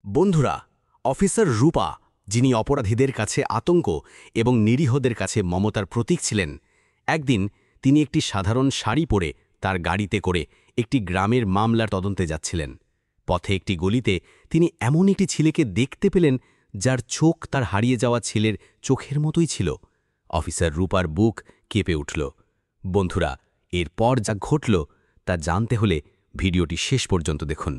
বন্ধুরা, অফিসার রূপা, যিনি অপরাধীদের কাছে আতঙ্ক এবং নিরীহদের কাছে মমতার প্রতীক ছিলেন, একদিন তিনি একটি সাধারণ শাড়ি পরে তার গাড়িতে করে একটি গ্রামের মামলার তদন্তে যাচ্ছিলেন। পথে একটি গলিতে তিনি এমন একটি ছেলেকে দেখতে পেলেন যার চোখ তার হারিয়ে যাওয়া ছেলের চোখের মতোই ছিল। অফিসার রূপার বুক কেঁপে উঠল। বন্ধুরা, এরপর যা ঘটল তা জানতে হলে ভিডিওটি শেষ পর্যন্ত দেখুন।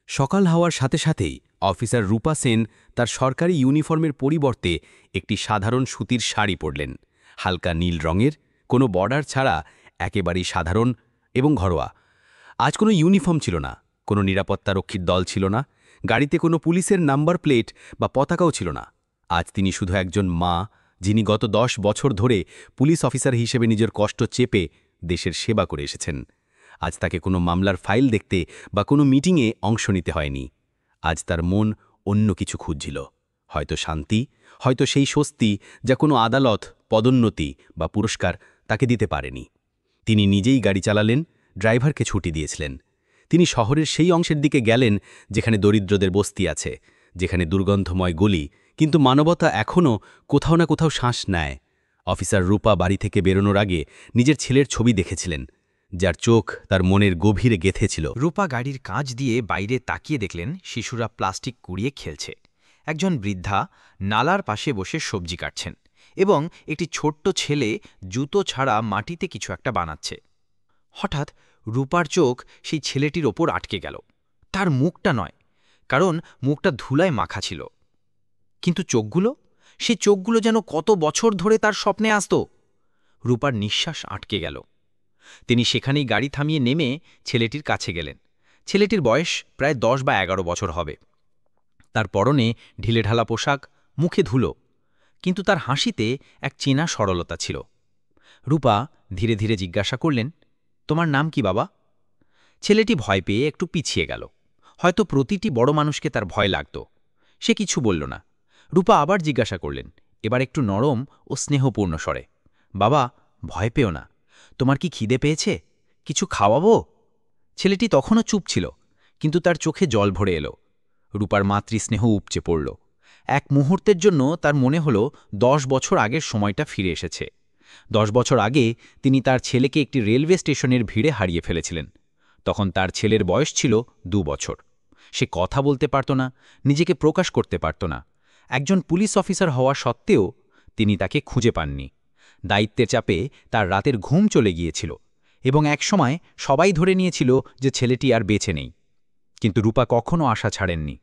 সকাল হওয়ার সাথে সাথেই অফিসার রূপা সেন তার সরকারি ইউনিফর্মের পরিবর্তে একটি সাধারণ সুতির শাড়ি পরলেন। হালকা নীল রঙের, কোনো বর্ডার ছাড়া, একেবারেই সাধারণ এবং ঘরোয়া। আজ কোনো ইউনিফর্ম ছিল না, কোনো নিরাপত্তারক্ষীর দল ছিল না, গাড়িতে কোনো পুলিশের নাম্বার প্লেট বা পতাকাও ছিল না। আজ তিনি শুধু একজন মা, যিনি গত 10 বছর ধরে পুলিশ অফিসার হিসেবে নিজের কষ্ট চেপে দেশের সেবা করে এসেছেন। আজ তাকে কোনো মামলার ফাইল দেখতে বা কোনো মিটিংয়ে অংশ নিতে হয়নি। আজ তার মন অন্য কিছু খুঁজছিল, হয়তো শান্তি, হয়তো সেই স্বস্তি যা কোনো আদালত, পদোন্নতি বা পুরস্কার তাকে দিতে পারেনি। তিনি নিজেই গাড়ি চালালেন, ড্রাইভারকে ছুটি দিয়েছিলেন। তিনি শহরের সেই অংশের দিকে গেলেন যেখানে দরিদ্রদের বস্তি আছে, যেখানে দুর্গন্ধময় গলি, কিন্তু মানবতা এখনও কোথাও না কোথাও শ্বাস নেয়। অফিসার রূপা বাড়ি থেকে বেরোনোর আগে নিজের ছেলের ছবি দেখেছিলেন, যার চোখ তার মনের গভীরে গেঁথেছিল। রূপা গাড়ির কাঁচ দিয়ে বাইরে তাকিয়ে দেখলেন শিশুরা প্লাস্টিক কুড়িয়ে খেলছে। একজন বৃদ্ধা নালার পাশে বসে সবজি কাটছেন এবং একটি ছোট্ট ছেলে জুতো ছাড়া মাটিতে কিছু একটা বানাচ্ছে। হঠাৎ রূপার চোখ সেই ছেলেটির ওপর আটকে গেল। তার মুখটা নয়, কারণ মুখটা ধুলায় মাখা ছিল, কিন্তু চোখগুলো, সেই চোখগুলো যেন কত বছর ধরে তার স্বপ্নে আসত। রূপার নিঃশ্বাস আটকে গেল। তিনি সেখানেই গাড়ি থামিয়ে নেমে ছেলেটির কাছে গেলেন। ছেলেটির বয়স প্রায় 10 বা 11 বছর হবে। তার পরনে ঢিলেঢালা পোশাক, মুখে ধুলো, কিন্তু তার হাসিতে এক চেনা সরলতা ছিল। রূপা ধীরে ধীরে জিজ্ঞাসা করলেন, তোমার নাম কি বাবা? ছেলেটি ভয় পেয়ে একটু পিছিয়ে গেল। হয়তো প্রতিটি বড় মানুষকে তার ভয় লাগত। সে কিছু বলল না। রূপা আবার জিজ্ঞাসা করলেন, এবার একটু নরম ও স্নেহপূর্ণ স্বরে, বাবা, ভয় পেও না, তোমার কি খিদে পেয়েছে? কিছু খাওয়াবো? ছেলেটি তখনও চুপ ছিল, কিন্তু তার চোখে জল ভরে এলো। রূপার মাতৃস্নেহ উপচে পড়ল। এক মুহূর্তের জন্য তার মনে হল 10 বছর আগের সময়টা ফিরে এসেছে। 10 বছর আগে তিনি তার ছেলেকে একটি রেলওয়ে স্টেশনের ভিড়ে হারিয়ে ফেলেছিলেন। তখন তার ছেলের বয়স ছিল 2 বছর। সে কথা বলতে পারত না, নিজেকে প্রকাশ করতে পারত না। একজন পুলিশ অফিসার হওয়া সত্ত্বেও তিনি তাকে খুঁজে পাননি। দায়িত্বের চাপে তার রাতের ঘুম চলে গিয়েছিল এবং একসময় সবাই ধরে নিয়েছিল যে ছেলেটি আর বেঁচে নেই। কিন্তু রূপা কখনও আশা ছাড়েননি।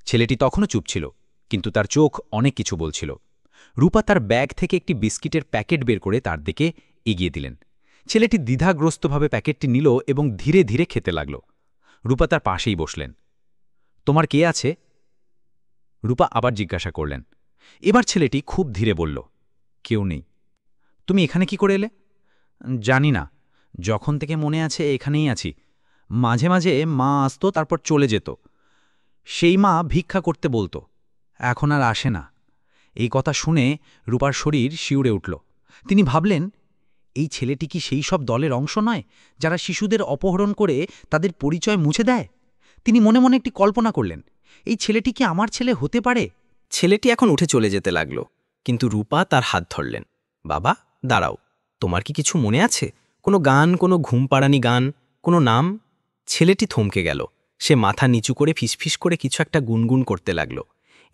ছেলেটি তখনও চুপ ছিল, কিন্তু তার চোখ অনেক কিছু বলছিল। রূপা তার ব্যাগ থেকে একটি বিস্কিটের প্যাকেট বের করে তার দিকে এগিয়ে দিলেন। ছেলেটি দ্বিধাগ্রস্তভাবে প্যাকেটটি নিল এবং ধীরে ধীরে খেতে লাগল। রূপা তার পাশেই বসলেন। তোমার কে আছে? রূপা আবার জিজ্ঞাসা করলেন। এবার ছেলেটি খুব ধীরে বলল, কেউ নেই। তুমি এখানে কি করে এলে? জানি না, যখন থেকে মনে আছে এখানেই আছি। মাঝে মাঝে মা আসতো, তারপর চলে যেত। সেই মা ভিক্ষা করতে বলতো, এখন আর আসে না। এই কথা শুনে রূপার শরীর শিউরে উঠল। তিনি ভাবলেন, এই ছেলেটি কি সেই সব দলের অংশ নয় যারা শিশুদের অপহরণ করে তাদের পরিচয় মুছে দেয়? তিনি মনে মনে একটি কল্পনা করলেন, এই ছেলেটি কি আমার ছেলে হতে পারে? ছেলেটি এখন উঠে চলে যেতে লাগল, কিন্তু রূপা তার হাত ধরলেন। বাবা, দাঁড়াও, তোমার কি কিছু মনে আছে? কোনো গান, কোনো ঘুম পাড়ানি গান, কোনো নাম? ছেলেটি থমকে গেল। সে মাথা নিচু করে ফিসফিস করে কিছু একটা গুনগুন করতে লাগল।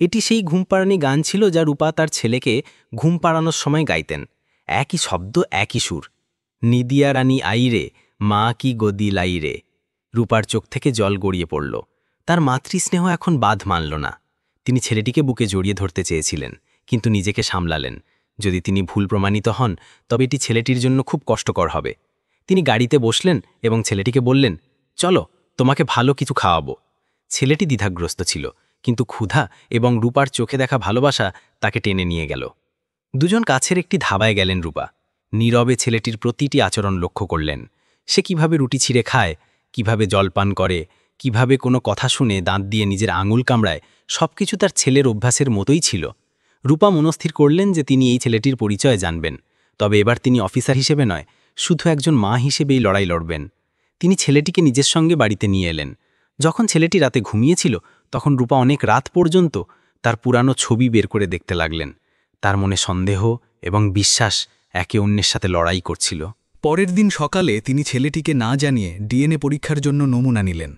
এটি সেই ঘুম পাড়ানি গান ছিল যা রূপা তার ছেলেকে ঘুম পাড়ানোর সময় গাইতেন। একই শব্দ, একই সুর। নিদিয়া রানী আইরে, মা কি গদি লাইরে। রূপার চোখ থেকে জল গড়িয়ে পড়ল। তার মাতৃস্নেহ এখন বাঁধ মানল না। তিনি ছেলেটিকে বুকে জড়িয়ে ধরতে চেয়েছিলেন, কিন্তু নিজেকে সামলালেন। যদি তিনি ভুল প্রমাণিত হন, তবে এটি ছেলেটির জন্য খুব কষ্টকর হবে। তিনি গাড়িতে বসলেন এবং ছেলেটিকে বললেন, চলো, তোমাকে ভালো কিছু খাওয়াবো। ছেলেটি দ্বিধাগ্রস্ত ছিল, কিন্তু ক্ষুধা এবং রূপার চোখে দেখা ভালোবাসা তাকে টেনে নিয়ে গেল। দুজন কাছের একটি ধাবায় গেলেন। রূপা নীরবে ছেলেটির প্রতিটি আচরণ লক্ষ্য করলেন। সে কিভাবে রুটি ছিঁড়ে খায়, কিভাবে জলপান করে, কিভাবে কোনো কথা শুনে দাঁত দিয়ে নিজের আঙুল কামড়ায়, সবকিছু তার ছেলের অভ্যাসের মতোই ছিল। রূপা মনস্থির করলেন যে তিনি এই ছেলেটির পরিচয় জানবেন, তবে এবার তিনি অফিসার হিসেবে নয়, শুধু একজন মা হিসেবেই লড়াই লড়বেন। তিনি ছেলেটিকে নিজের সঙ্গে বাড়িতে নিয়ে এলেন। যখন ছেলেটি রাতে ঘুমিয়েছিল, তখন রূপা অনেক রাত পর্যন্ত তার পুরানো ছবি বের করে দেখতে লাগলেন। তার মনে সন্দেহ এবং বিশ্বাস একে অন্যের সাথে লড়াই করছিল। পরের দিন সকালে তিনি ছেলেটিকে না জানিয়ে ডিএনএ পরীক্ষার জন্য নমুনা নিলেন।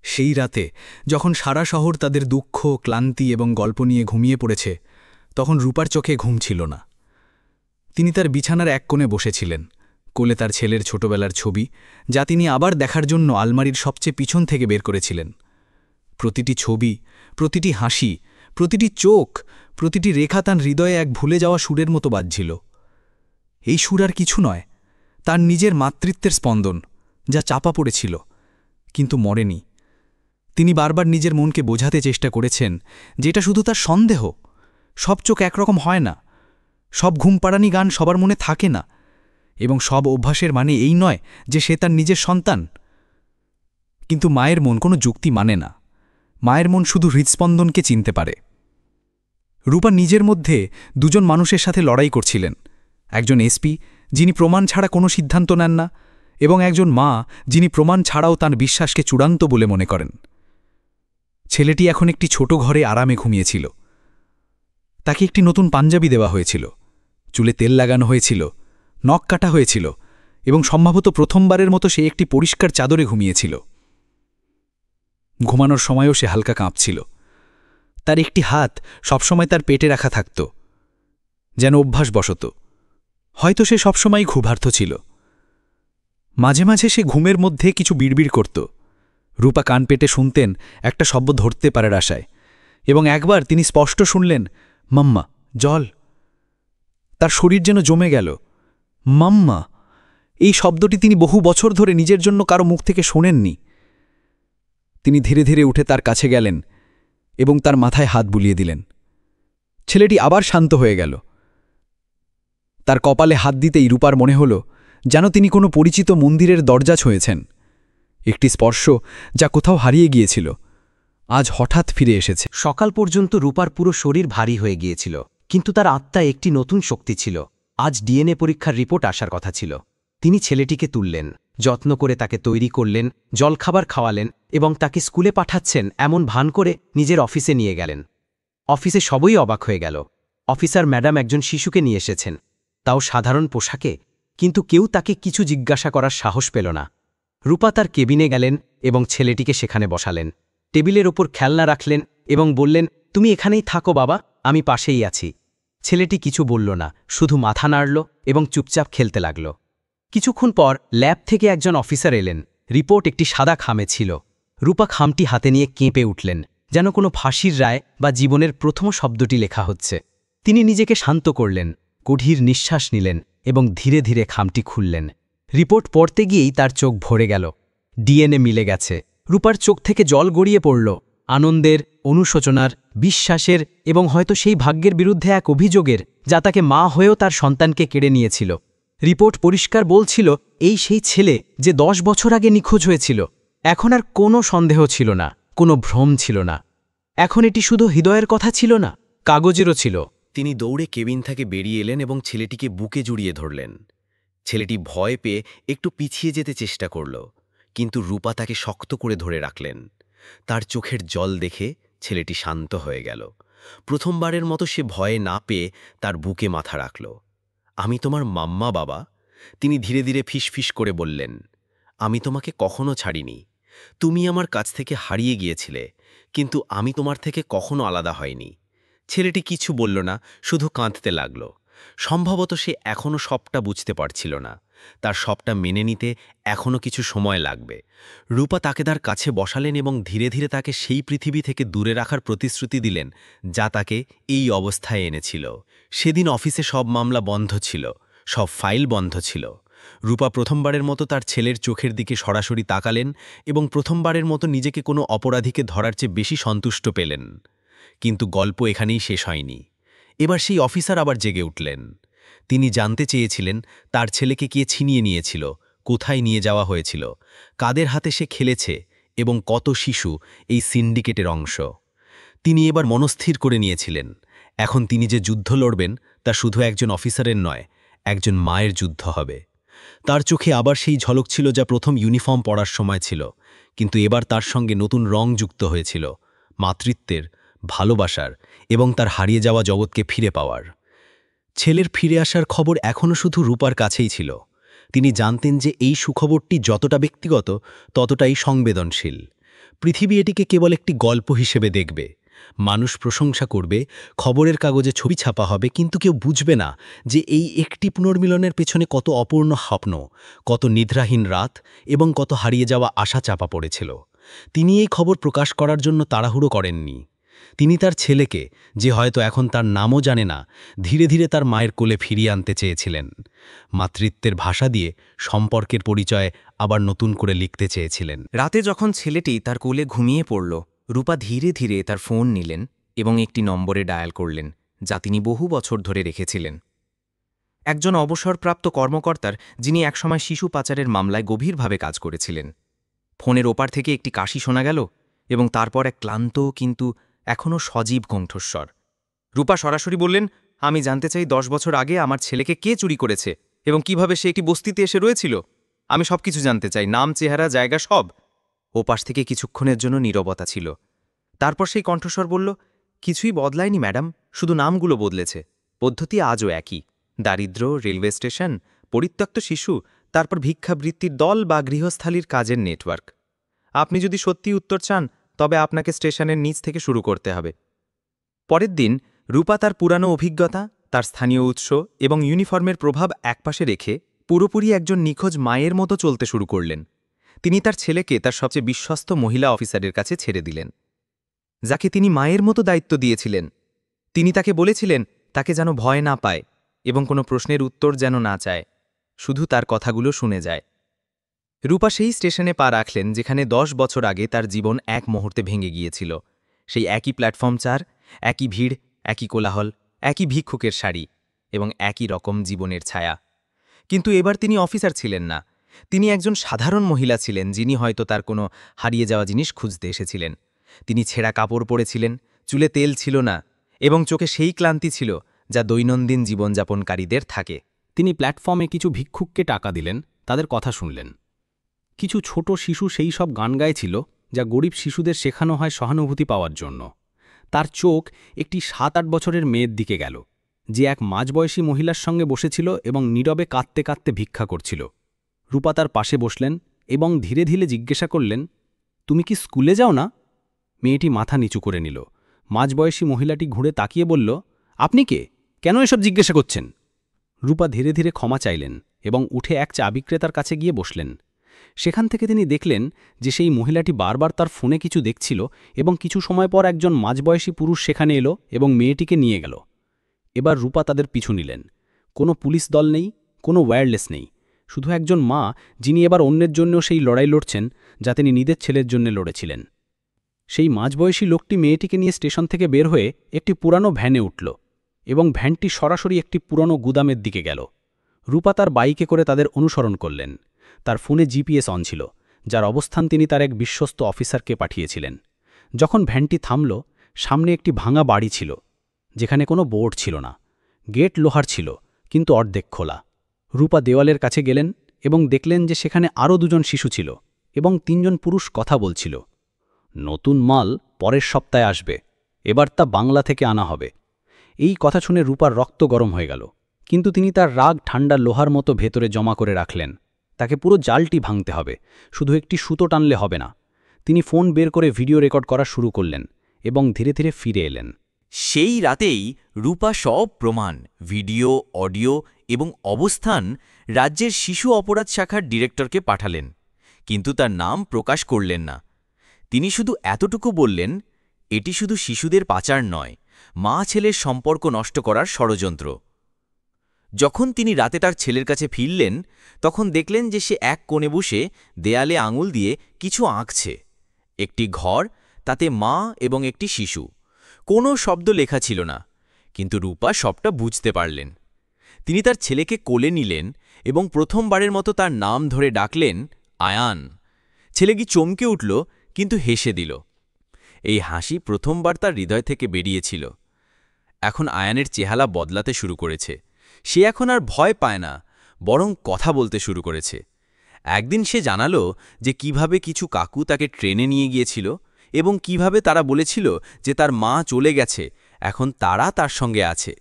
সেই রাতে যখন সারা শহর তাদের দুঃখ, ক্লান্তি এবং গল্প নিয়ে ঘুমিয়ে পড়েছে, তখন রূপার চোখে ঘুম ছিল না। তিনি তার বিছানার এক কোণে বসেছিলেন, কোলে তার ছেলের ছোটবেলার ছবি, যা তিনি আবার দেখার জন্য আলমারির সবচেয়ে পিছন থেকে বের করেছিলেন। প্রতিটি ছবি, প্রতিটি হাসি, প্রতিটি চোখ, প্রতিটি রেখা তার হৃদয়ে এক ভুলে যাওয়া সুরের মতো বাজছিল। এই সুর আর কিছু নয়, তার নিজের মাতৃত্বের স্পন্দন, যা চাপা পড়েছিল কিন্তু মরেনি। তিনি বারবার নিজের মনকে বোঝাতে চেষ্টা করেছেন যে এটা শুধু তার সন্দেহ, সব চোখ একরকম হয় না, সব ঘুমপাড়ানি গান সবার মনে থাকে না, এবং সব অভ্যাসের মানে এই নয় যে সে তার নিজের সন্তান। কিন্তু মায়ের মন কোনো যুক্তি মানে না। মায়ের মন শুধু হৃদস্পন্দনকে চিনতে পারে। রূপা নিজের মধ্যে দুজন মানুষের সাথে লড়াই করছিলেন, একজন এসপি যিনি প্রমাণ ছাড়া কোনো সিদ্ধান্ত নেন না, এবং একজন মা যিনি প্রমাণ ছাড়াও তাঁর বিশ্বাসকে চূড়ান্ত বলে মনে করেন। ছেলেটি এখন একটি ছোট ঘরে আরামে ঘুমিয়েছিল। তাকে একটি নতুন পাঞ্জাবি দেওয়া হয়েছিল, চুলে তেল লাগানো হয়েছিল, নখ কাটা হয়েছিল, এবং সম্ভবত প্রথমবারের মতো সে একটি পরিষ্কার চাদরে ঘুমিয়েছিল। ঘুমানোর সময়ও সে হালকা কাঁপছিল। তার একটি হাত সবসময় তার পেটে রাখা থাকত, যেন অভ্যাসবশত। হয়তো সে সবসময় ক্ষুধার্ত ছিল। মাঝে মাঝে সে ঘুমের মধ্যে কিছু বিড়বিড় করত। রূপা কান পেটে শুনতেন, একটা শব্দ ধরতে পারার আশায়, এবং একবার তিনি স্পষ্ট শুনলেন, মাম্মা, জল। তার শরীর যেন জমে গেল। মাম্মা, এই শব্দটি তিনি বহু বছর ধরে নিজের জন্য কারো মুখ থেকে শোনেননি। তিনি ধীরে ধীরে উঠে তার কাছে গেলেন এবং তার মাথায় হাত বুলিয়ে দিলেন। ছেলেটি আবার শান্ত হয়ে গেল। তার কপালে হাত দিতেই রূপার মনে হল যেন তিনি কোনো পরিচিত মন্দিরের দরজা ছুঁয়েছেন। একটি স্পর্শ যা কোথাও হারিয়ে গিয়েছিল, আজ হঠাৎ ফিরে এসেছে। সকাল পর্যন্ত রূপার পুরো শরীর ভারী হয়ে গিয়েছিল, কিন্তু তার আত্মায় একটি নতুন শক্তি ছিল। আজ ডিএনএ পরীক্ষার রিপোর্ট আসার কথা ছিল। তিনি ছেলেটিকে তুললেন, যত্ন করে তাকে তৈরি করলেন, জলখাবার খাওয়ালেন এবং তাকে স্কুলে পাঠাচ্ছেন এমন ভান করে নিজের অফিসে নিয়ে গেলেন। অফিসে সবই অবাক হয়ে গেল। অফিসার ম্যাডাম একজন শিশুকে নিয়ে এসেছেন, তাও সাধারণ পোশাকে, কিন্তু কেউ তাকে কিছু জিজ্ঞাসা করার সাহস পেল না। রূপা তার কেবিনে গেলেন এবং ছেলেটিকে সেখানে বসালেন। টেবিলের ওপর খেলনা রাখলেন এবং বললেন, তুমি এখানেই থাকো বাবা, আমি পাশেই আছি। ছেলেটি কিছু বলল না, শুধু মাথা নাড়ল এবং চুপচাপ খেলতে লাগল। কিছুক্ষণ পর ল্যাব থেকে একজন অফিসার এলেন। রিপোর্ট একটি সাদা খামে ছিল। রূপা খামটি হাতে নিয়ে কেঁপে উঠলেন, যেন কোনো ফাঁসির রায় বা জীবনের প্রথম শব্দটি লেখা হচ্ছে। তিনি নিজেকে শান্ত করলেন, গভীর নিঃশ্বাস নিলেন এবং ধীরে ধীরে খামটি খুললেন। রিপোর্ট পড়তে গিয়েই তার চোখ ভরে গেল। ডিএনএ মিলে গেছে। রূপার চোখ থেকে জল গড়িয়ে পড়ল, আনন্দের, অনুশোচনার, বিশ্বাসের এবং হয়তো সেই ভাগ্যের বিরুদ্ধে এক অভিযোগের, যা তাকে মা হয়েও তার সন্তানকে কেড়ে নিয়েছিল। রিপোর্ট পরিষ্কার বলছিল, এই সেই ছেলে যে 10 বছর আগে নিখোঁজ হয়েছিল। এখন আর কোনো সন্দেহ ছিল না, কোনো ভ্রম ছিল না। এখন এটি শুধু হৃদয়ের কথা ছিল না, কাগজেরও ছিল। তিনি দৌড়ে কেবিন থেকে বেরিয়ে এলেন এবং ছেলেটিকে বুকে জড়িয়ে ধরলেন। ছেলেটি ভয় পেয়ে একটু পিছিয়ে যেতে চেষ্টা করল, কিন্তু রূপা তাকে শক্ত করে ধরে রাখলেন। তার চোখের জল দেখে ছেলেটি শান্ত হয়ে গেল। প্রথমবারের মতো সে ভয়ে না পেয়ে তার বুকে মাথা রাখল। আমি তোমার মাম্মা বাবা, তিনি ধীরে ধীরে ফিসফিস করে বললেন। আমি তোমাকে কখনো ছাড়িনি। তুমি আমার কাছ থেকে হারিয়ে গিয়েছিলে, কিন্তু আমি তোমার থেকে কখনো আলাদা হয়নি। ছেলেটি কিছু বলল না, শুধু কাঁদতে লাগল। সম্ভবত সে এখনও সবটা বুঝতে পারছিল না। তার সবটা মেনে নিতে এখনও কিছু সময় লাগবে। রূপা তাকে তার কাছে বসালেন এবং ধীরে ধীরে তাকে সেই পৃথিবী থেকে দূরে রাখার প্রতিশ্রুতি দিলেন, যা তাকে এই অবস্থায় এনেছিল। সেদিন অফিসে সব মামলা বন্ধ ছিল, সব ফাইল বন্ধ ছিল। রূপা প্রথমবারের মতো তার ছেলের চোখের দিকে সরাসরি তাকালেন এবং প্রথমবারের মতো নিজেকে কোনো অপরাধীকে ধরার চেয়ে বেশি সন্তুষ্ট পেলেন। কিন্তু গল্প এখানেই শেষ হয়নি। এবার সেই অফিসার আবার জেগে উঠলেন। তিনি জানতে চেয়েছিলেন তার ছেলেকে কে ছিনিয়ে নিয়েছিল, কোথায় নিয়ে যাওয়া হয়েছিল, কাদের হাতে সে খেলেছে এবং কত শিশু এই সিন্ডিকেটের অংশ। তিনি এবার মনস্থির করে নিয়েছিলেন, এখন তিনি যে যুদ্ধ লড়বেন তা শুধু একজন অফিসারের নয়, একজন মায়ের যুদ্ধ হবে। তার চোখে আবার সেই ঝলক ছিল যা প্রথম ইউনিফর্ম পরার সময় ছিল, কিন্তু এবার তার সঙ্গে নতুন রং যুক্ত হয়েছিল, মাতৃত্বের, ভালোবাসার এবং তার হারিয়ে যাওয়া জগৎকে ফিরে পাওয়ার। ছেলের ফিরে আসার খবর এখনও শুধু রূপার কাছেই ছিল। তিনি জানতেন যে এই সুখবরটি যতটা ব্যক্তিগত ততটাই সংবেদনশীল। পৃথিবী এটিকে কেবল একটি গল্প হিসেবে দেখবে। মানুষ প্রশংসা করবে, খবরের কাগজে ছবি ছাপা হবে, কিন্তু কেউ বুঝবে না যে এই একটি পুনর্মিলনের পেছনে কত অপূর্ণ স্বপ্ন, কত নিদ্রাহীন রাত এবং কত হারিয়ে যাওয়া আশা চাপা পড়েছিল। তিনি এই খবর প্রকাশ করার জন্য তাড়াহুড়ো করেননি। তিনি তার ছেলেকে, যে হয়তো এখন তার নামও জানে না, ধীরে ধীরে তার মায়ের কোলে ফিরিয়ে আনতে চেয়েছিলেন। মাতৃত্বের ভাষা দিয়ে সম্পর্কের পরিচয় আবার নতুন করে লিখতে চেয়েছিলেন। রাতে যখন ছেলেটি তার কোলে ঘুমিয়ে পড়ল, রূপা ধীরে ধীরে তার ফোন নিলেন এবং একটি নম্বরে ডায়াল করলেন, যা তিনি বহু বছর ধরে রেখেছিলেন। একজন অবসরপ্রাপ্ত কর্মকর্তার, যিনি একসময় শিশু পাচারের মামলায় গভীরভাবে কাজ করেছিলেন। ফোনের ওপার থেকে একটি কাশি শোনা গেল এবং তারপর এক ক্লান্ত কিন্তু এখনও সজীব কণ্ঠস্বর। রূপা সরাসরি বললেন, আমি জানতে চাই 10 বছর আগে আমার ছেলেকে কে চুরি করেছে এবং কিভাবে সে একটি বস্তিতে এসে রয়েছিল। আমি সবকিছু জানতে চাই, নাম, চেহারা, জায়গা, সব। ওপাশ থেকে কিছুক্ষণের জন্য নীরবতা ছিল। তারপর সেই কণ্ঠস্বর বলল, কিছুই বদলায়নি ম্যাডাম, শুধু নামগুলো বদলেছে। পদ্ধতি আজও একই। দারিদ্র্য, রেলওয়ে স্টেশন, পরিত্যক্ত শিশু, তারপর ভিক্ষাবৃত্তির দল বা গৃহস্থালীর কাজের নেটওয়ার্ক। আপনি যদি সত্যি উত্তর চান, তবে আপনাকে স্টেশনের নিচ থেকে শুরু করতে হবে। পরের দিন রূপা তার পুরানো অভিজ্ঞতা, তার স্থানীয় উৎস এবং ইউনিফর্মের প্রভাব একপাশে রেখে পুরোপুরি একজন নিখোঁজ মায়ের মতো চলতে শুরু করলেন। তিনি তার ছেলেকে তার সবচেয়ে বিশ্বস্ত মহিলা অফিসারের কাছে ছেড়ে দিলেন, যাকে তিনি মায়ের মতো দায়িত্ব দিয়েছিলেন। তিনি তাকে বলেছিলেন তাকে যেন ভয় না পায় এবং কোনো প্রশ্নের উত্তর যেন না চায়, শুধু তার কথাগুলো শুনে যায়। রূপা সেই স্টেশনে পা রাখলেন যেখানে 10 বছর আগে তার জীবন এক মুহূর্তে ভেঙে গিয়েছিল। সেই একই প্ল্যাটফর্ম 4, একই ভিড়, একই কোলাহল, একই ভিক্ষুকের শাড়ি এবং একই রকম জীবনের ছায়া। কিন্তু এবার তিনি অফিসার ছিলেন না। তিনি একজন সাধারণ মহিলা ছিলেন, যিনি হয়তো তার কোনো হারিয়ে যাওয়া জিনিস খুঁজতে এসেছিলেন। তিনি ছেঁড়া কাপড় পরেছিলেন, চুলে তেল ছিল না এবং চোখে সেই ক্লান্তি ছিল যা দৈনন্দিন জীবনযাপনকারীদের থাকে। তিনি প্ল্যাটফর্মে কিছু ভিক্ষুককে টাকা দিলেন, তাদের কথা শুনলেন। কিছু ছোট শিশু সেই সব গান গাইছিল যা গরিব শিশুদের শেখানো হয় সহানুভূতি পাওয়ার জন্য। তার চোখ একটি 7-8 বছরের মেয়ের দিকে গেল, যে এক মাঝবয়সী মহিলার সঙ্গে বসেছিল এবং নীরবে কাঁদতে কাঁদতে ভিক্ষা করছিল। রূপা তার পাশে বসলেন এবং ধীরে ধীরে জিজ্ঞাসা করলেন, তুমি কি স্কুলে যাও না? মেয়েটি মাথা নিচু করে নিল। মাঝবয়সী মহিলাটি ঘুরে তাকিয়ে বলল, আপনি কে? কেন এসব জিজ্ঞাসা করছেন? রূপা ধীরে ধীরে ক্ষমা চাইলেন এবং উঠে এক চা বিক্রেতার কাছে গিয়ে বসলেন। সেখান থেকে তিনি দেখলেন যে সেই মহিলাটি বারবার তার ফোনে কিছু দেখছিল এবং কিছু সময় পর একজন মাঝবয়সী পুরুষ সেখানে এলো এবং মেয়েটিকে নিয়ে গেল। এবার রূপা তাদের পিছু নিলেন। কোনো পুলিশ দল নেই, কোনো ওয়্যারলেস নেই, শুধু একজন মা, যিনি এবার অন্যের জন্যও সেই লড়াই লড়ছেন যা তিনি নিজের ছেলের জন্য লড়েছিলেন। সেই মাঝবয়সী লোকটি মেয়েটিকে নিয়ে স্টেশন থেকে বের হয়ে একটি পুরানো ভ্যানে উঠল এবং ভ্যানটি সরাসরি একটি পুরানো গুদামের দিকে গেল। রূপা তার বাইকে করে তাদের অনুসরণ করলেন। তার ফোনে জিপিএস অন ছিল, যার অবস্থান তিনি তার এক বিশ্বস্ত অফিসারকে পাঠিয়েছিলেন। যখন ভ্যানটি থামল, সামনে একটি ভাঙা বাড়ি ছিল, যেখানে কোনো বোর্ড ছিল না। গেট লোহার ছিল, কিন্তু অর্ধেক খোলা। রূপা দেওয়ালের কাছে গেলেন এবং দেখলেন যে সেখানে আরও 2 জন শিশু ছিল এবং 3 জন পুরুষ কথা বলছিল। নতুন মাল পরের সপ্তাহে আসবে, এবার তা বাংলা থেকে আনা হবে। এই কথা শুনে রূপার রক্ত গরম হয়ে গেল, কিন্তু তিনি তার রাগ ঠান্ডা লোহার মতো ভেতরে জমা করে রাখলেন। তাকে পুরো জালটি ভাঙতে হবে, শুধু একটি সুতো টানলে হবে না। তিনি ফোন বের করে ভিডিও রেকর্ড করা শুরু করলেন এবং ধীরে ধীরে ফিরে এলেন। সেই রাতেই রূপা সব প্রমাণ, ভিডিও, অডিও এবং অবস্থান রাজ্যের শিশু অপরাধ শাখার ডিরেক্টরকে পাঠালেন, কিন্তু তার নাম প্রকাশ করলেন না। তিনি শুধু এতটুকু বললেন, এটি শুধু শিশুদের পাচার নয়, মা ছেলের সম্পর্ক নষ্ট করার ষড়যন্ত্র। যখন তিনি রাতে তার ছেলের কাছে ফিরলেন, তখন দেখলেন যে সে এক কোণে বসে দেয়ালে আঙুল দিয়ে কিছু আঁকছে। একটি ঘর, তাতে মা এবং একটি শিশু। কোনো শব্দ লেখা ছিল না, কিন্তু রূপা সবটা বুঝতে পারলেন। তিনি তার ছেলেকে কোলে নিলেন এবং প্রথমবারের মতো তার নাম ধরে ডাকলেন, আয়ান। ছেলে কি চমকে উঠল, কিন্তু হেসে দিল। এই হাসি প্রথমবার তার হৃদয় থেকে বেরিয়েছিল। এখন আয়ানের চেহারা বদলাতে শুরু করেছে। সে এখন আর ভয় পায় না, বরং কথা বলতে শুরু করেছে। একদিন সে জানালো যে কিভাবে কিছু কাকু তাকে ট্রেনে নিয়ে গিয়েছিল এবং কিভাবে তারা বলেছিল যে তার মা চলে গেছে, এখন তারা তার সঙ্গে আছে।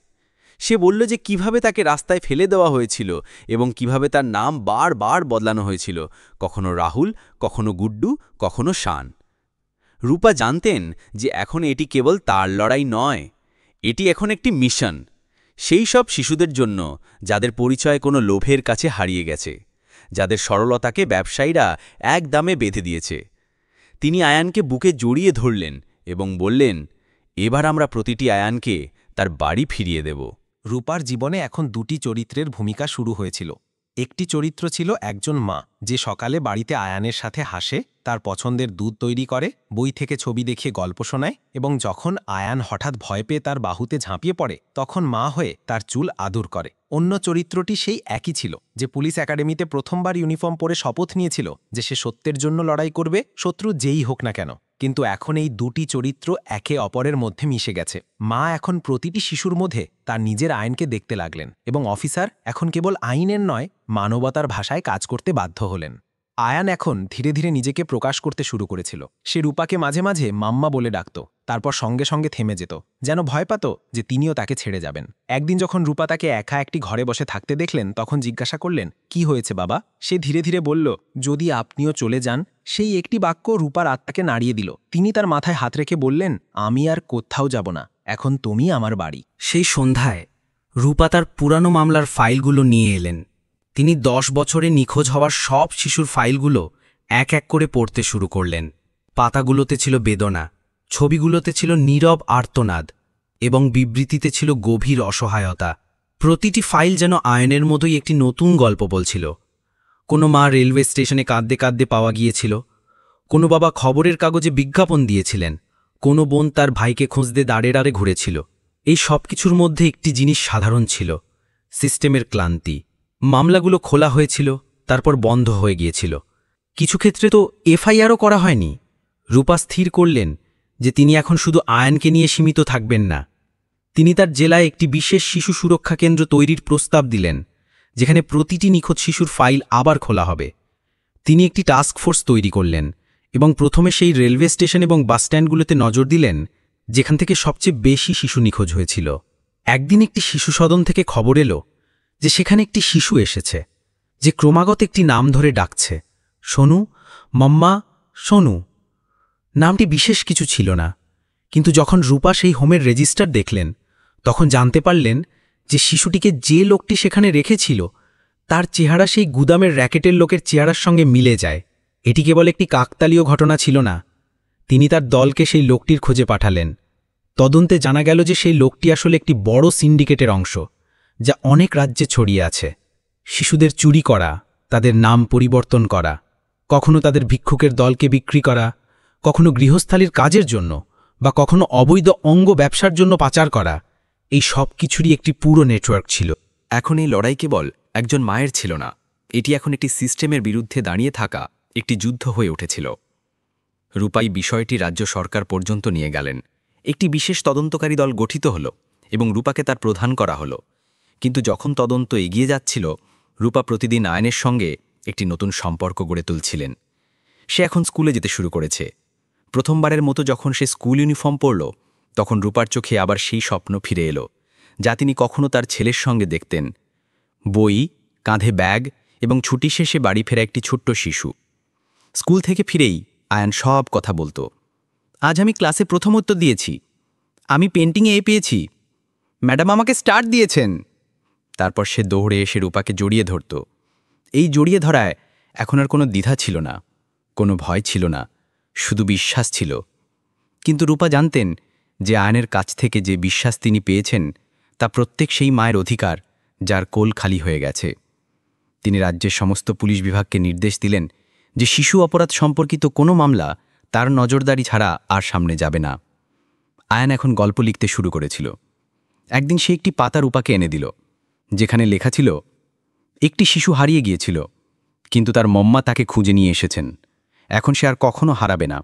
সে বলল যে কিভাবে তাকে রাস্তায় ফেলে দেওয়া হয়েছিল এবং কিভাবে তার নাম বারবার বদলানো হয়েছিল, কখনো রাহুল, কখনো গুড্ডু, কখনো শান। রূপা জানতেন যে এখন এটি কেবল তার লড়াই নয়, এটি এখন একটি মিশন, সেই সব শিশুদের জন্য যাদের পরিচয় কোনো লোভের কাছে হারিয়ে গেছে, যাদের সরলতাকে ব্যবসায়ীরা এক দামে বেঁধে দিয়েছে। তিনি আয়ানকে বুকে জড়িয়ে ধরলেন এবং বললেন, এবার আমরা প্রতিটি আয়ানকে তার বাড়ি ফিরিয়ে দেব। রূপার জীবনে এখন দুটি চরিত্রের ভূমিকা শুরু হয়েছিল। একটি চরিত্র ছিল একজন মা, যে সকালে বাড়িতে আয়ানের সাথে হাসে, তার পছন্দের দুধ তৈরি করে, বই থেকে ছবি দেখিয়ে গল্প শোনায়, এবং যখন আয়ান হঠাৎ ভয় পেয়ে তার বাহুতে ঝাঁপিয়ে পড়ে তখন মা হয়ে তার চুল আদর করে। অন্য চরিত্রটি সেই একই ছিল, যে পুলিশ একাডেমিতে প্রথমবার ইউনিফর্ম পরে শপথ নিয়েছিল যে সে সত্যের জন্য লড়াই করবে, শত্রু যেই হোক না কেন। কিন্তু এখন এই দুটি চরিত্র একে অপরের মধ্যে মিশে গেছে। মা এখন প্রতিটি শিশুর মধ্যে তার নিজের আইনকে দেখতে লাগলেন, এবং অফিসার এখন কেবল আইনের নয়, মানবতার ভাষায় কাজ করতে বাধ্য হলেন। আয়ান এখন ধীরে ধীরে নিজেকে প্রকাশ করতে শুরু করেছিল। সে রূপাকে মাঝে মাঝে মাম্মা বলে ডাকত, তারপর সঙ্গে সঙ্গে থেমে যেত, যেন ভয় পাত যে তিনিও তাকে ছেড়ে যাবেন। একদিন যখন রূপা তাকে একা একটি ঘরে বসে থাকতে দেখলেন, তখন জিজ্ঞাসা করলেন, কি হয়েছে বাবা? সে ধীরে ধীরে বলল, যদি আপনিও চলে যান। সেই একটি বাক্য রূপার আত্মাকে নাড়িয়ে দিল। তিনি তার মাথায় হাত রেখে বললেন, আমি আর কোথাও যাব না, এখন তুমি আমার বাড়ি। সেই সন্ধ্যায় রূপা তার পুরানো মামলার ফাইলগুলো নিয়ে এলেন। তিনি 10 বছরে নিখোঁজ হওয়ার সব শিশুর ফাইলগুলো এক এক করে পড়তে শুরু করলেন। পাতাগুলোতে ছিল বেদনা, ছবিগুলোতে ছিল নীরব আর্তনাদ, এবং বিবৃতিতে ছিল গভীর অসহায়তা। প্রতিটি ফাইল যেন আয়নের মতোই একটি নতুন গল্প বলছিল। কোনো মা রেলওয়ে স্টেশনে কাঁদতে কাঁদতে পাওয়া গিয়েছিল, কোনো বাবা খবরের কাগজে বিজ্ঞাপন দিয়েছিলেন, কোনো বোন তার ভাইকে খুঁজতে দাঁড়ে দাঁড়ে ঘুরেছিল। এই সব কিছুর মধ্যে একটি জিনিস সাধারণ ছিল, সিস্টেমের ক্লান্তি। মামলাগুলো খোলা হয়েছিল, তারপর বন্ধ হয়ে গিয়েছিল। কিছু ক্ষেত্রে তো এফআইআরও করা হয়নি। রূপা স্থির করলেন যে তিনি এখন শুধু আয়নকে নিয়ে সীমিত থাকবেন না। তিনি তার জেলায় একটি বিশেষ শিশু সুরক্ষা কেন্দ্র তৈরির প্রস্তাব দিলেন, যেখানে প্রতিটি নিখোঁজ শিশুর ফাইল আবার খোলা হবে। তিনি একটি টাস্ক ফোর্স তৈরি করলেন এবং প্রথমে সেই রেলওয়ে স্টেশন এবং বাসস্ট্যান্ডগুলোতে নজর দিলেন যেখান থেকে সবচেয়ে বেশি শিশু নিখোঁজ হয়েছিল। একদিন একটি শিশু সদন থেকে খবর এলো যে সেখানে একটি শিশু এসেছে, যে ক্রমাগত একটি নাম ধরে ডাকছে, সোনু, মাম্মা, সোনু। নামটি বিশেষ কিছু ছিল না, কিন্তু যখন রূপা সেই হোমের রেজিস্টার দেখলেন, তখন জানতে পারলেন যে শিশুটিকে যে লোকটি সেখানে রেখেছিল তার চেহারা সেই গুদামের র্যাকেটের লোকের চেহারার সঙ্গে মিলে যায়। এটি কেবল একটি কাকতালীয় ঘটনা ছিল না। তিনি তার দলকে সেই লোকটির খোঁজে পাঠালেন। তদন্তে জানা গেল যে সেই লোকটি আসলে একটি বড় সিন্ডিকেটের অংশ, যা অনেক রাজ্যে ছড়িয়ে আছে। শিশুদের চুরি করা, তাদের নাম পরিবর্তন করা, কখনো তাদের ভিক্ষুকের দলকে বিক্রি করা, কখনো গৃহস্থালির কাজের জন্য, বা কখনো অবৈধ অঙ্গ ব্যবসার জন্য পাচার করা, এই সব কিছুরই একটি পুরো নেটওয়ার্ক ছিল। এখন এই লড়াই কেবল একজন মায়ের ছিল না, এটি এখন একটি সিস্টেমের বিরুদ্ধে দাঁড়িয়ে থাকা একটি যুদ্ধ হয়ে উঠেছিল। রূপাই বিষয়টি রাজ্য সরকার পর্যন্ত নিয়ে গেলেন। একটি বিশেষ তদন্তকারী দল গঠিত হল এবং রূপাকে তার প্রধান করা হলো। কিন্তু যখন তদন্ত এগিয়ে যাচ্ছিল, রূপা প্রতিদিন আয়নের সঙ্গে একটি নতুন সম্পর্ক গড়ে তুলছিলেন। সে এখন স্কুলে যেতে শুরু করেছে। প্রথমবারের মতো যখন সে স্কুল ইউনিফর্ম পরল, তখন রূপার চোখে আবার সেই স্বপ্ন ফিরে এলো যা তিনি কখনো তার ছেলের সঙ্গে দেখতেন। বই, কাঁধে ব্যাগ এবং ছুটি শেষে বাড়ি ফেরা একটি ছোট্ট শিশু। স্কুল থেকে ফিরেই আয়ান সব কথা বলতো। আজ আমি ক্লাসে প্রথম উত্তর দিয়েছি, আমি পেন্টিংয়ে এ পেয়েছি, ম্যাডাম আমাকে স্টার দিয়েছেন। তারপর সে দৌড়ে এসে রূপাকে জড়িয়ে ধরত। এই জড়িয়ে ধরায় এখন আর কোনো দ্বিধা ছিল না, কোনো ভয় ছিল না, শুধু বিশ্বাস ছিল। কিন্তু রূপা জানতেন যে আয়নের কাছ থেকে যে বিশ্বাস তিনি পেয়েছেন তা প্রত্যেক সেই মায়ের অধিকার যার কোল খালি হয়ে গেছে। তিনি রাজ্যের সমস্ত পুলিশ বিভাগকে নির্দেশ দিলেন যে শিশু অপরাধ সম্পর্কিত কোনো মামলা তার নজরদারি ছাড়া আর সামনে যাবে না। আয়ান এখন গল্প লিখতে শুরু করেছিল। একদিন সে একটি পাতা রূপাকে এনে দিল, যেখানে লেখা ছিল, একটি শিশু হারিয়ে গিয়েছিল, কিন্তু তার মম্মা তাকে খুঁজে নিয়ে এসেছেন। এখন সে আর কখনো হারাবে না।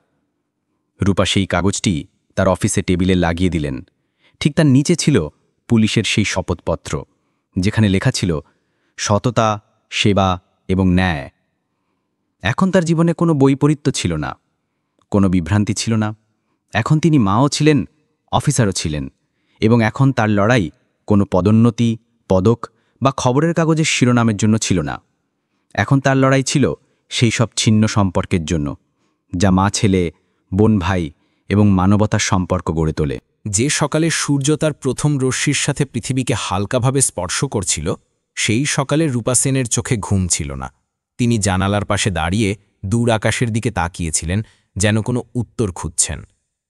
রূপা সেই কাগজটি তার অফিসে টেবিলে লাগিয়ে দিলেন। ঠিক তার নিচে ছিল পুলিশের সেই শপথপত্র, যেখানে লেখা ছিল সততা, সেবা এবং ন্যায়। এখন তার জীবনে কোনো বৈপরীত্য ছিল না, কোনো বিভ্রান্তি ছিল না। এখন তিনি মাও ছিলেন, অফিসারও ছিলেন, এবং এখন তার লড়াই কোনো পদোন্নতি, পদক বা খবরের কাগজের শিরোনামের জন্য ছিল না। এখন তার লড়াই ছিল সেই সব ছিন্ন সম্পর্কের জন্য, যা মা ছেলে, বোন ভাই এবং মানবতার সম্পর্ক গড়ে তোলে। যে সকালে সূর্য তার প্রথম রশ্মির সাথে পৃথিবীকে হালকাভাবে স্পর্শ করছিল, সেই সকালে রূপা সেনের চোখে ঘুম ছিল না। তিনি জানালার পাশে দাঁড়িয়ে দূর আকাশের দিকে তাকিয়েছিলেন, যেন কোনো উত্তর খুঁজছেন।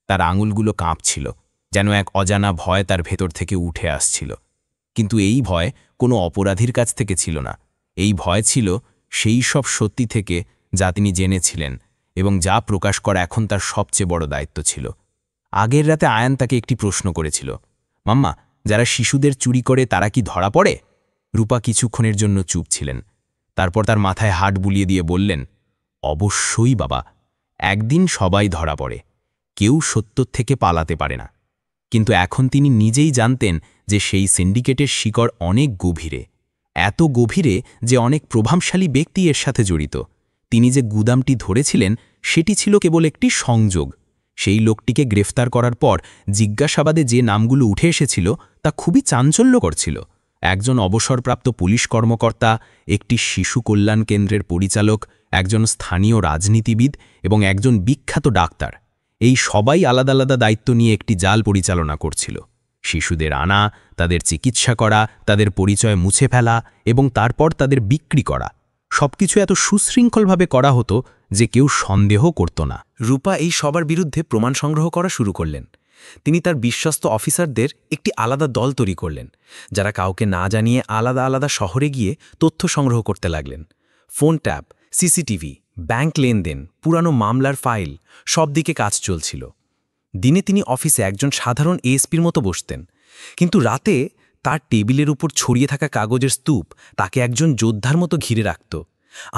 তার আঙুলগুলো কাঁপছিল, যেন এক অজানা ভয় তার ভেতর থেকে উঠে আসছিল। কিন্তু এই ভয় কোনো অপরাধীর কাছ থেকে ছিল না। এই ভয় ছিল সেই সব সত্যি থেকে যা তিনি জেনেছিলেন এবং যা প্রকাশ করা এখন তার সবচেয়ে বড় দায়িত্ব ছিল। আগের রাতে আয়ান তাকে একটি প্রশ্ন করেছিল, মাম্মা, যারা শিশুদের চুরি করে তারা কি ধরা পড়ে? রূপা কিছুক্ষণের জন্য চুপ ছিলেন। তারপর তার মাথায় হাত বুলিয়ে দিয়ে বললেন, অবশ্যই বাবা, একদিন সবাই ধরা পড়ে। কেউ সত্য থেকে পালাতে পারে না। কিন্তু এখন তিনি নিজেই জানতেন যে সেই সিন্ডিকেটের শিকড় অনেক গভীরে, এত গভীরে যে অনেক প্রভাবশালী ব্যক্তি এর সাথে জড়িত। তিনি যে গুদামটি ধরেছিলেন সেটি ছিল কেবল একটি সংযোগ। সেই লোকটিকে গ্রেফতার করার পর জিজ্ঞাসাবাদে যে নামগুলো উঠে এসেছিল তা খুবই চাঞ্চল্যকর ছিল। একজন অবসরপ্রাপ্ত পুলিশ কর্মকর্তা, একটি শিশু কল্যাণ কেন্দ্রের পরিচালক, একজন স্থানীয় রাজনীতিবিদ এবং একজন বিখ্যাত ডাক্তার। এই সবাই আলাদা আলাদা দায়িত্ব নিয়ে একটি জাল পরিচালনা করছিল। শিশুদের আনা, তাদের চিকিৎসা করা, তাদের পরিচয় মুছে ফেলা এবং তারপর তাদের বিক্রি করা, সবকিছু এত সুশৃঙ্খলভাবে করা হতো যে কেউ সন্দেহ করত না। রূপা এই সবার বিরুদ্ধে প্রমাণ সংগ্রহ করা শুরু করলেন। তিনি তার বিশ্বস্ত অফিসারদের একটি আলাদা দল তৈরি করলেন, যারা কাউকে না জানিয়ে আলাদা আলাদা শহরে গিয়ে তথ্য সংগ্রহ করতে লাগলেন। ফোন ট্যাপ, সিসিটিভি, ব্যাংক লেনদেন, পুরানো মামলার ফাইল, সব দিকে কাজ চলছিল। দিনে তিনি অফিসে একজন সাধারণ এএসপির মতো বসতেন, কিন্তু রাতে তার টেবিলের উপর ছড়িয়ে থাকা কাগজের স্তূপ তাকে একজন যোদ্ধার মতো ঘিরে রাখত।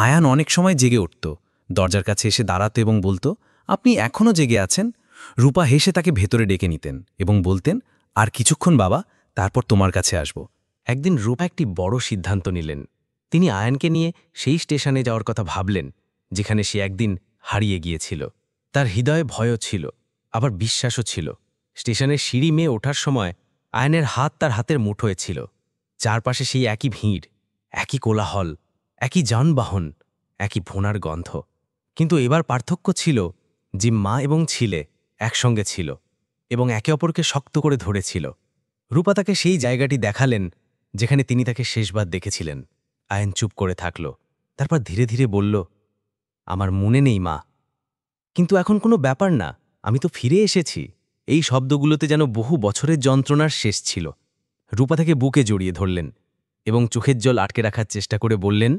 আয়ান অনেক সময় জেগে উঠত, দরজার কাছে এসে দাঁড়াত এবং বলতো, আপনি এখনও জেগে আছেন? রূপা হেসে তাকে ভেতরে ডেকে নিতেন এবং বলতেন, আর কিছুক্ষণ বাবা, তারপর তোমার কাছে আসব। একদিন রূপা একটি বড় সিদ্ধান্ত নিলেন। তিনি আয়ানকে নিয়ে সেই স্টেশনে যাওয়ার কথা ভাবলেন যেখানে সে একদিন হারিয়ে গিয়েছিল। তার হৃদয়ে ভয়ও ছিল, আবার বিশ্বাসও ছিল। স্টেশনের সিঁড়ি মেয়ে ওঠার সময় আয়ানের হাত তার হাতের মুঠোয় ছিল। চারপাশে সেই একই ভিড়, একই কোলাহল, একই যানবাহন, একই ভোনার গন্ধ। কিন্তু এবার পার্থক্য ছিল যে মা এবং ছেলে একসঙ্গে ছিল এবং একে অপরকে শক্ত করে ধরেছিল। রূপা তাকে সেই জায়গাটি দেখালেন যেখানে তিনি তাকে শেষবার দেখেছিলেন। আয়ান চুপ করে থাকল, তারপর ধীরে ধীরে বলল, আমার মনে নেই মা, কিন্তু এখন কোনো ব্যাপার না, আমি তো ফিরে এসেছি। এই শব্দগুলোতে যেন বহু বছরের যন্ত্রণার শেষ ছিল। রূপা তাকে বুকে জড়িয়ে ধরলেন এবং চোখের জল আটকে রাখার চেষ্টা করে বললেন,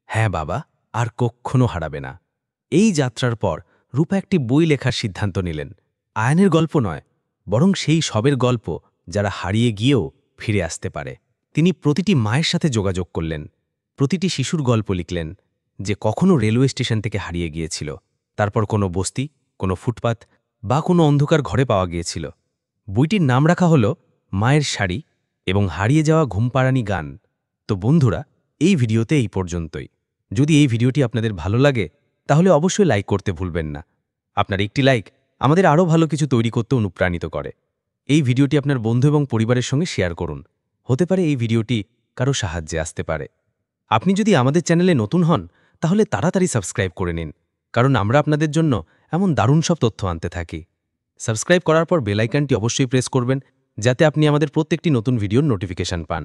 হ্যাঁ বাবা, আর কখনো হারাবে না। এই যাত্রার পর রূপা একটি বই লেখার সিদ্ধান্ত নিলেন। আয়ানের গল্প নয়, বরং সেই সবের গল্প যারা হারিয়ে গিয়েও ফিরে আসতে পারে। তিনি প্রতিটি মায়ের সাথে যোগাযোগ করলেন, প্রতিটি শিশুর গল্প লিখলেন যে কখনো রেলওয়ে স্টেশন থেকে হারিয়ে গিয়েছিল, তারপর কোনো বস্তি, কোনো ফুটপাত বা কোনো অন্ধকার ঘরে পাওয়া গিয়েছিল। বইটির নাম রাখা হল মায়ের শাড়ি এবং হারিয়ে যাওয়া ঘুমপাড়ানি গান। তো বন্ধুরা, এই ভিডিওতে এই পর্যন্তই। যদি এই ভিডিওটি আপনাদের ভালো লাগে তাহলে অবশ্যই লাইক করতে ভুলবেন না। আপনার একটি লাইক আমাদের আরও ভালো কিছু তৈরি করতে অনুপ্রাণিত করে। এই ভিডিওটি আপনার বন্ধু এবং পরিবারের সঙ্গে শেয়ার করুন। হতে পারে এই ভিডিওটি কারো সাহায্যে আসতে পারে। আপনি যদি আমাদের চ্যানেলে নতুন হন তাহলে তাড়াতাড়ি সাবস্ক্রাইব করে নিন, কারণ আমরা আপনাদের জন্য এমন দারুণ সব তথ্য আনতে থাকি। সাবস্ক্রাইব করার পর বেল আইকনটি অবশ্যই প্রেস করবেন যাতে আপনি আমাদের প্রত্যেকটি নতুন ভিডিওর নোটিফিকেশন পান।